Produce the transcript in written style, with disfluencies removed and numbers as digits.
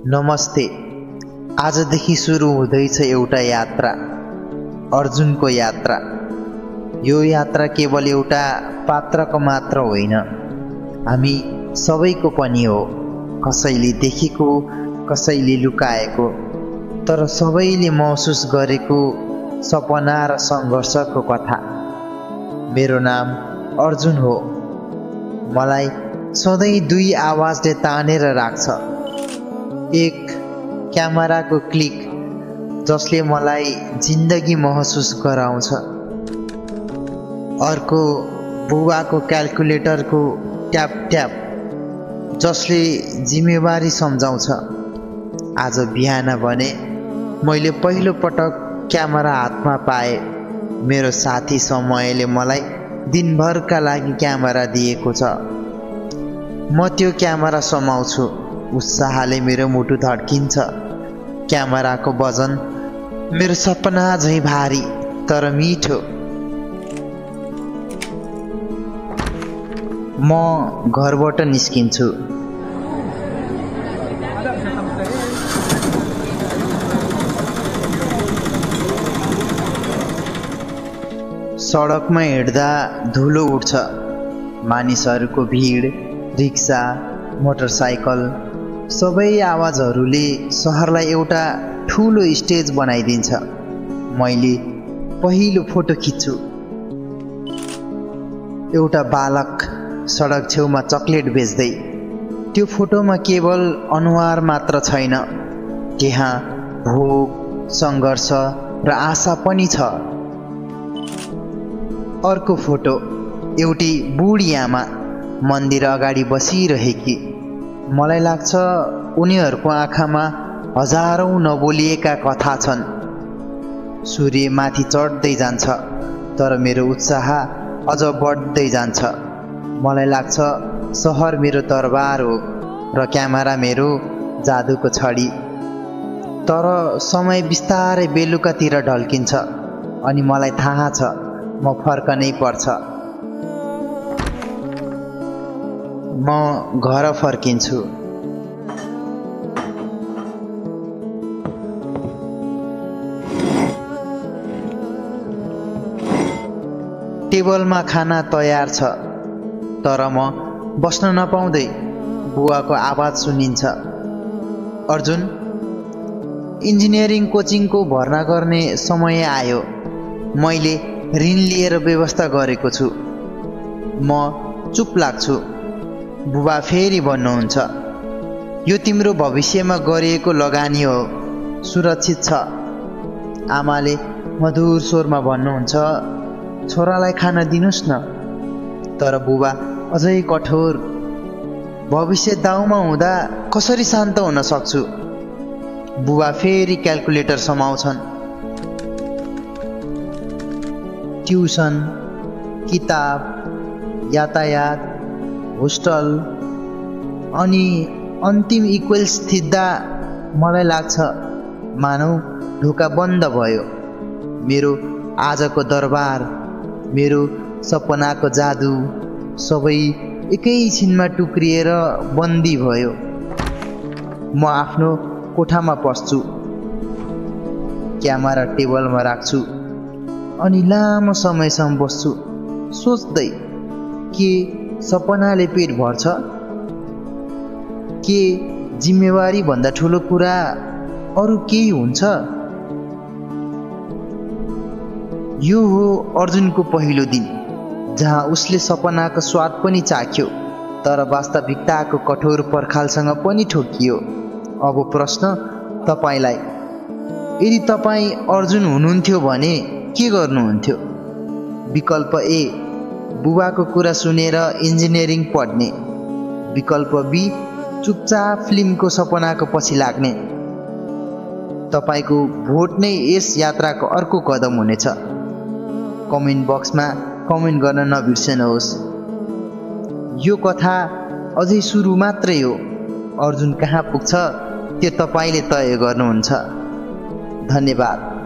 नमस्ते। आजदेखि सुरु हुँदैछ एउटा यात्रा, अर्जुनको यात्रा। यो यात्रा केवल एउटा पात्रको मात्र होइन, हामी सबैको पनि हो। कसैले देखेको, कसैले लुकाएको, तर सबैले महसुस गरेको सपना र सङ्घर्षको कथा। मेरो नाम अर्जुन हो। मलाई सधैँ दुई आवाजले तानेर राख्छ। एक क्यामेराको क्लिक जसले मलाई जिन्दगी महसुस गराउँछ, अर्को बुबाको क्याल्कुलेटरको ट्याप ट्याप जसले जिम्मेवारी सम्झाउँछ। आज बिहान भने मैले पहिलो पटक क्यामेरा हातमा पाएँ। मेरो साथी समयले मलाई दिनभरका लागि क्यामेरा दिएको छ। म त्यो क्यामेरा समाउँछु। उत्साहले मेरो मुटु धड्किन्छ। क्यामेराको वजन मेरो सपना झैँ भारी तर मिठो। म घरबाट निस्किन्छु। सडकमा हिँड्दा धुलो उठ्छ। मानिसहरूको भिड, रिक्सा, मोटरसाइकल, सबै आवाजहरूले सहरलाई एउटा ठुलो स्टेज बनाइदिन्छ। मैले पहिलो फोटो खिच्छु। एउटा बालक सडक छेउमा चकलेट बेच्दै। त्यो फोटोमा केवल अनुहार मात्र छैन, त्यहाँ भोक, सङ्घर्ष र आशा पनि छ। अर्को फोटो एउटी बुढी आमा मन्दिर अगाडि बसिरहेकी। मलाई लाग्छ उनीहरूको आँखामा हजारौँ नबोलिएका कथा छन्। सूर्य माथि चढ्दै जान्छ, तर मेरो उत्साह अझ बढ्दै जान्छ। मलाई लाग्छ सहर मेरो दरबार हो र क्यामेरा मेरो जादुको छडी। तर समय बिस्तारै बेलुकातिर ढल्किन्छ अनि मलाई थाहा छ म फर्कनै पर्छ। म घर फर्किन्छु। टेबलमा खाना तयार छ, तर म बस्न नपाउँदै बुवाको आवाज सुनिन्छ। अर्जुन, इन्जिनियरिङ कोचिङको भर्ना गर्ने समय आयो। मैले ऋण लिएर व्यवस्था गरेको छु। म चुप लाग्छु। बुबा फेरि भन्नुहुन्छ, यो तिम्रो भविष्यमा गरिएको लगानी हो, सुरक्षित छ। आमाले मधुर स्वरमा भन्नुहुन्छ, छोरालाई खान दिनुस् न। तर बुबा अझै कठोर, भविष्य दाउमा हुँदा कसरी शान्त हुन सक्छु। बुबा फेरि क्याल्कुलेटर समाउँछन्। ट्युसन, किताब, यातायात, होस्टल अनि अन्तिम इक्वेल्स थिच्दा मलाई लाग्छ मानौ ढोका बन्द भयो। मेरो आजको दरबार, मेरो सपनाको जादु सबै एकैछिनमा टुक्रिएर बन्दी भयो। म आफ्नो कोठामा पस्छु, क्यामेरा टेबलमा राख्छु अनि लामो समयसम्म बस्छु, सोच्दै के सपनाले पेट भर्छ? के जिम्मेवारी भन्दा ठुलो कुरा अरू केही हुन्छ? यो हो अर्जुनको पहिलो दिन, जहाँ उसले सपनाको स्वाद पनि चाख्यो, तर वास्तविकताको कठोर पर्खालसँग पनि ठोकियो। अब प्रश्न तपाईँलाई, यदि तपाईँ अर्जुन हुनुहुन्थ्यो भने के गर्नुहुन्थ्यो? विकल्प ए, बुबाको कुरा सुनेर इन्जिनियरिङ पढ्ने। विकल्प बी, चुपचाप फिल्मको सपनाको पछि लाग्ने। तपाईँको भोट नै यस यात्राको अर्को कदम हुनेछ। कमेन्ट बक्समा कमेन्ट गर्न नबिर्सनुहोस्। यो कथा अझै सुरु मात्रै हो। अर्जुन कहाँ पुग्छ त्यो तपाईँले तय गर्नुहुन्छ। धन्यवाद।